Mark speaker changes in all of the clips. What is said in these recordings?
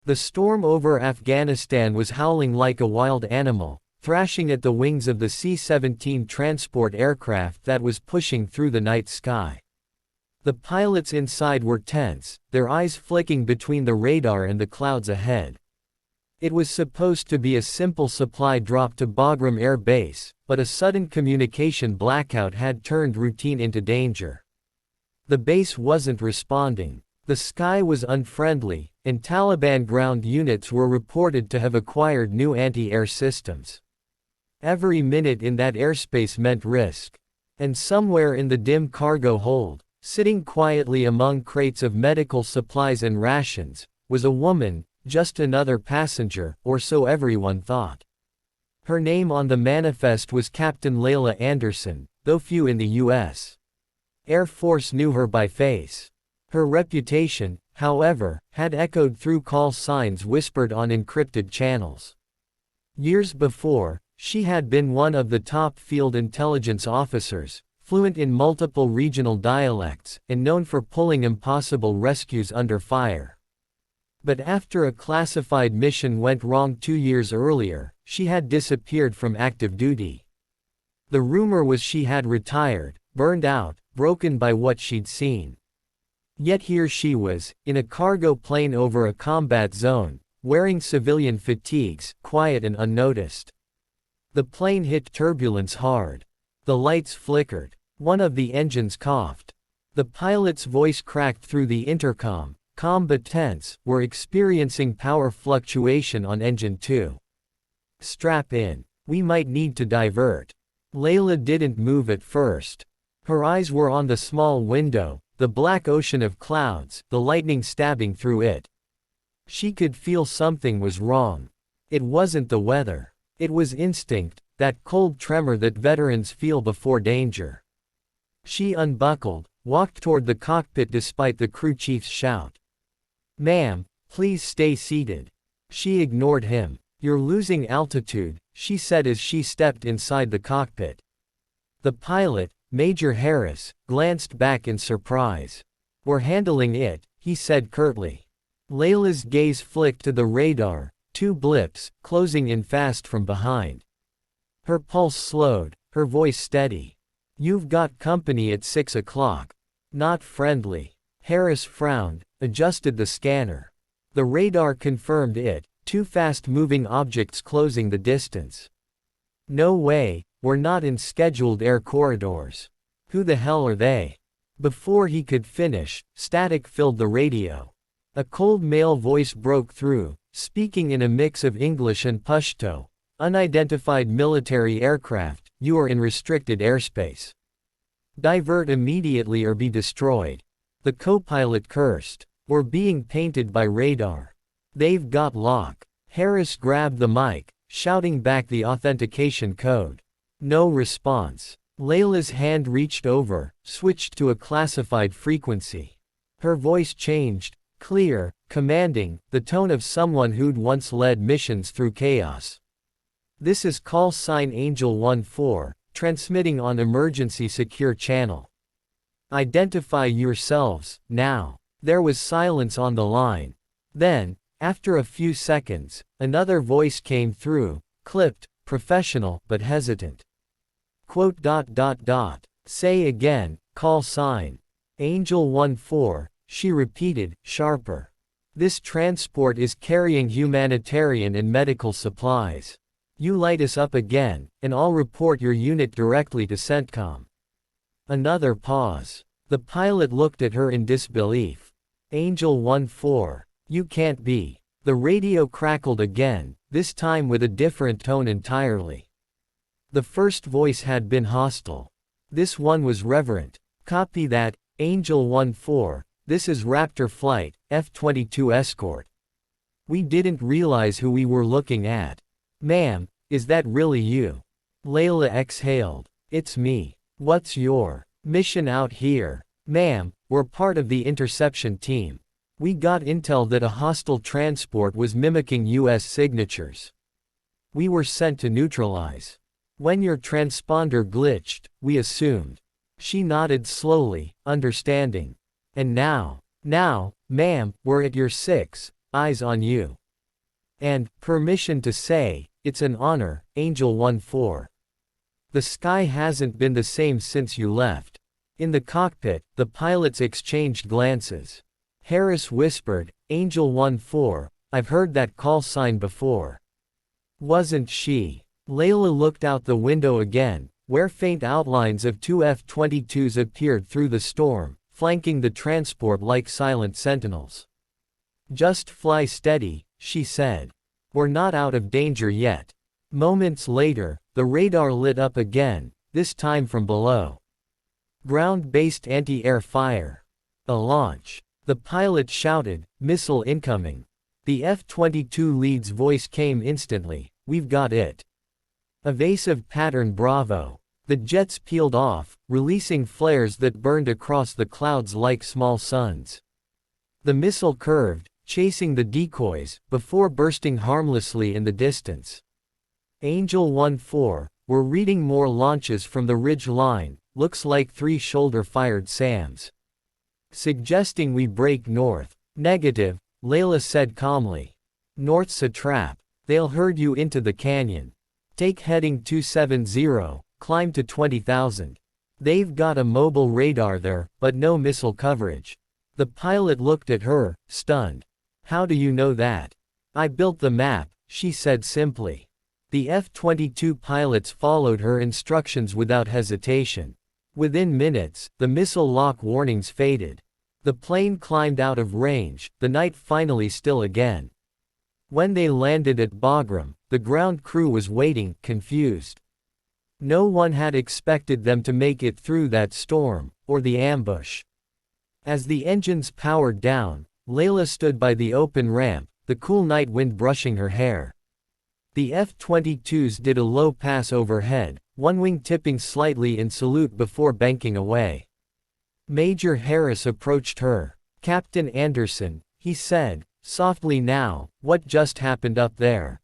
Speaker 1: The storm over Afghanistan was howling like a wild animal, thrashing at the wings of the C-17 transport aircraft that was pushing through the night sky. The pilots inside were tense, their eyes flicking between the radar and the clouds ahead. It was supposed to be a simple supply drop to Bagram Air Base, but a sudden communication blackout had turned routine into danger. The base wasn't responding. The sky was unfriendly, and Taliban ground units were reported to have acquired new anti-air systems. Every minute in that airspace meant risk. And somewhere in the dim cargo hold, sitting quietly among crates of medical supplies and rations, was a woman, just another passenger, or so everyone thought. Her name on the manifest was Captain Layla Anderson, though few in the U.S. Air Force knew her by face. Her reputation, however, had echoed through call signs whispered on encrypted channels. Years before, she had been one of the top field intelligence officers, fluent in multiple regional dialects, and known for pulling impossible rescues under fire. But after a classified mission went wrong 2 years earlier, she had disappeared from active duty. The rumor was she had retired, burned out, broken by what she'd seen. Yet here she was, in a cargo plane over a combat zone, wearing civilian fatigues, quiet and unnoticed. The plane hit turbulence hard. The lights flickered. One of the engines coughed. The pilot's voice cracked through the intercom. Calm but tense, we're experiencing power fluctuation on engine 2. Strap in. We might need to divert. Layla didn't move at first. Her eyes were on the small window, the black ocean of clouds, the lightning stabbing through it. She could feel something was wrong. It wasn't the weather. It was instinct, that cold tremor that veterans feel before danger. She unbuckled, walked toward the cockpit despite the crew chief's shout. "Ma'am, please stay seated." She ignored him. "You're losing altitude," she said as she stepped inside the cockpit. The pilot, Major Harris, glanced back in surprise. "We're handling it," he said curtly. Layla's gaze flicked to the radar, 2 blips, closing in fast from behind. Her pulse slowed, her voice steady. "You've got company at 6 o'clock. Not friendly." Harris frowned, adjusted the scanner. The radar confirmed it, 2 fast-moving objects closing the distance. "No way, we're not in scheduled air corridors. Who the hell are they?" Before he could finish, static filled the radio. A cold male voice broke through, speaking in a mix of English and Pashto. "Unidentified military aircraft, you are in restricted airspace. Divert immediately or be destroyed." The co-pilot cursed. "We're being painted by radar. They've got lock." Harris grabbed the mic, shouting back the authentication code. No response. Layla's hand reached over, switched to a classified frequency. Her voice changed, clear, commanding, the tone of someone who'd once led missions through chaos. "This is call sign Angel 14, transmitting on emergency secure channel. Identify yourselves, now." There was silence on the line. Then, after a few seconds, another voice came through, clipped, professional, but hesitant. Quote. "Say again, call sign. Angel 14, she repeated, sharper. "This transport is carrying humanitarian and medical supplies. You light us up again, and I'll report your unit directly to CENTCOM." Another pause. The pilot looked at her in disbelief. "Angel 14, you can't be." The radio crackled again, this time with a different tone entirely. The first voice had been hostile. This one was reverent. "Copy that, Angel 14, this is Raptor Flight, F-22 escort. We didn't realize who we were looking at." "Ma'am, is that really you?" Layla exhaled. "It's me. What's your mission out here?" "Ma'am, we're part of the interception team. We got intel that a hostile transport was mimicking U.S. signatures. We were sent to neutralize. When your transponder glitched, we assumed." She nodded slowly, understanding. "And now, ma'am, we're at your 6, eyes on you. And, permission to say, it's an honor, Angel 1-4. The sky hasn't been the same since you left. In the cockpit, the pilots exchanged glances. Harris whispered, Angel 1-4, I've heard that call sign before. Wasn't she? Layla looked out the window again, where faint outlines of two F-22s appeared through the storm, flanking the transport like silent sentinels. Just fly steady, she said. We're not out of danger yet. Moments later, the radar lit up again, this time from below. Ground-based anti-air fire. A launch. The pilot shouted, missile incoming. The F-22 lead's voice came instantly, we've got it. Evasive pattern Bravo. The jets peeled off, releasing flares that burned across the clouds like small suns. The missile curved, chasing the decoys, before bursting harmlessly in the distance. Angel 1-4, we're reading more launches from the ridge line, looks like 3 shoulder-fired SAMs. Suggesting we break north. Negative, Layla said calmly. North's a trap. They'll herd you into the canyon. Take heading 270, climb to 20,000. They've got a mobile radar there, but no missile coverage. The pilot looked at her, stunned. How do you know that? I built the map, she said simply. The F-22 pilots followed her instructions without hesitation. Within minutes, the missile lock warnings faded. The plane climbed out of range, the night finally still again. When they landed at Bagram, the ground crew was waiting, confused. No one had expected them to make it through that storm, or the ambush. As the engines powered down, Layla stood by the open ramp, the cool night wind brushing her hair. The F-22s did a low pass overhead, one wing tipping slightly in salute before banking away. Major Harris approached her. Captain Anderson, he said, softly now, what just happened up there?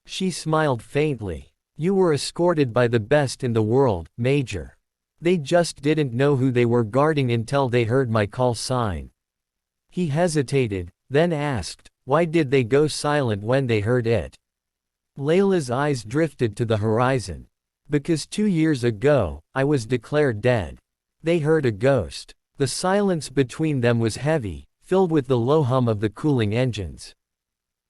Speaker 1: She smiled faintly. You were escorted by the best in the world, Major. They just didn't know who they were guarding until they heard my call sign. He hesitated, then asked, why did they go silent when they heard it? Layla's eyes drifted to the horizon. Because 2 years ago, I was declared dead. They heard a ghost. The silence between them was heavy, filled with the low hum of the cooling engines.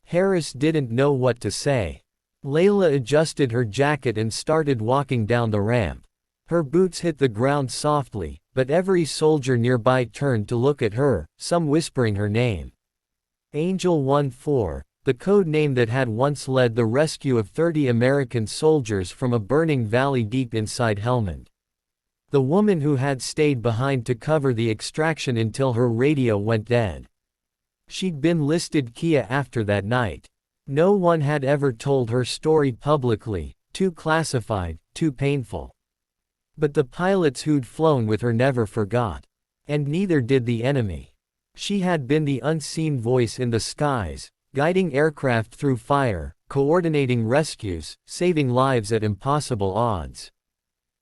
Speaker 1: Harris didn't know what to say. Layla adjusted her jacket and started walking down the ramp. Her boots hit the ground softly, but every soldier nearby turned to look at her, some whispering her name. Angel 1-4, the code name that had once led the rescue of 30 American soldiers from a burning valley deep inside Helmand. The woman who had stayed behind to cover the extraction until her radio went dead. She'd been listed Kia after that night. No one had ever told her story publicly, too classified, too painful. But the pilots who'd flown with her never forgot. And neither did the enemy. She had been the unseen voice in the skies, guiding aircraft through fire, coordinating rescues, saving lives at impossible odds.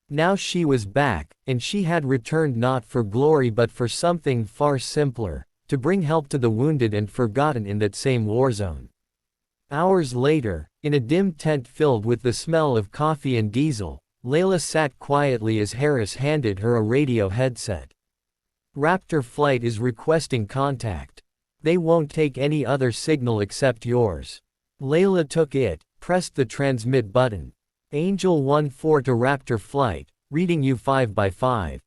Speaker 1: Now she was back, and she had returned not for glory but for something far simpler, to bring help to the wounded and forgotten in that same war zone. Hours later, in a dim tent filled with the smell of coffee and diesel, Layla sat quietly as Harris handed her a radio headset. Raptor Flight is requesting contact. They won't take any other signal except yours. Layla took it, pressed the transmit button. Angel 1-4 to Raptor Flight, reading you 5x5.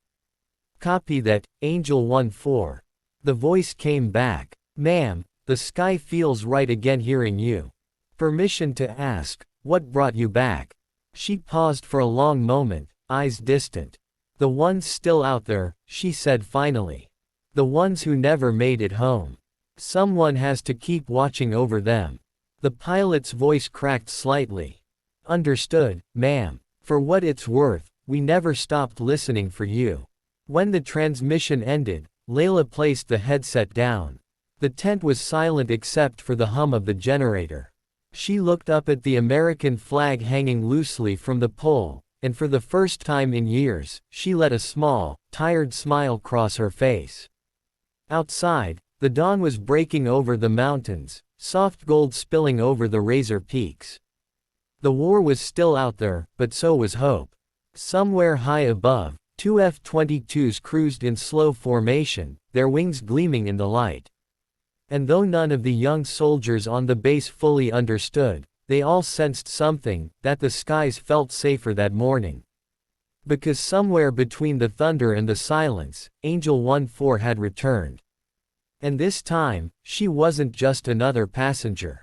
Speaker 1: Copy that, Angel 1-4. The voice came back. Ma'am, the sky feels right again hearing you. Permission to ask, what brought you back? She paused for a long moment, eyes distant. The ones still out there, she said finally. The ones who never made it home. Someone has to keep watching over them. The pilot's voice cracked slightly. Understood, ma'am. For what it's worth, we never stopped listening for you. When the transmission ended, Layla placed the headset down. The tent was silent except for the hum of the generator. She looked up at the American flag hanging loosely from the pole, and for the first time in years, she let a small, tired smile cross her face. Outside, The dawn was breaking over the mountains, soft gold spilling over the razor peaks. The war was still out there, but so was hope. Somewhere high above, two F-22s cruised in slow formation, their wings gleaming in the light. And though none of the young soldiers on the base fully understood, they all sensed something, that the skies felt safer that morning. Because somewhere between the thunder and the silence, Angel 1-4 had returned. And this time, she wasn't just another passenger.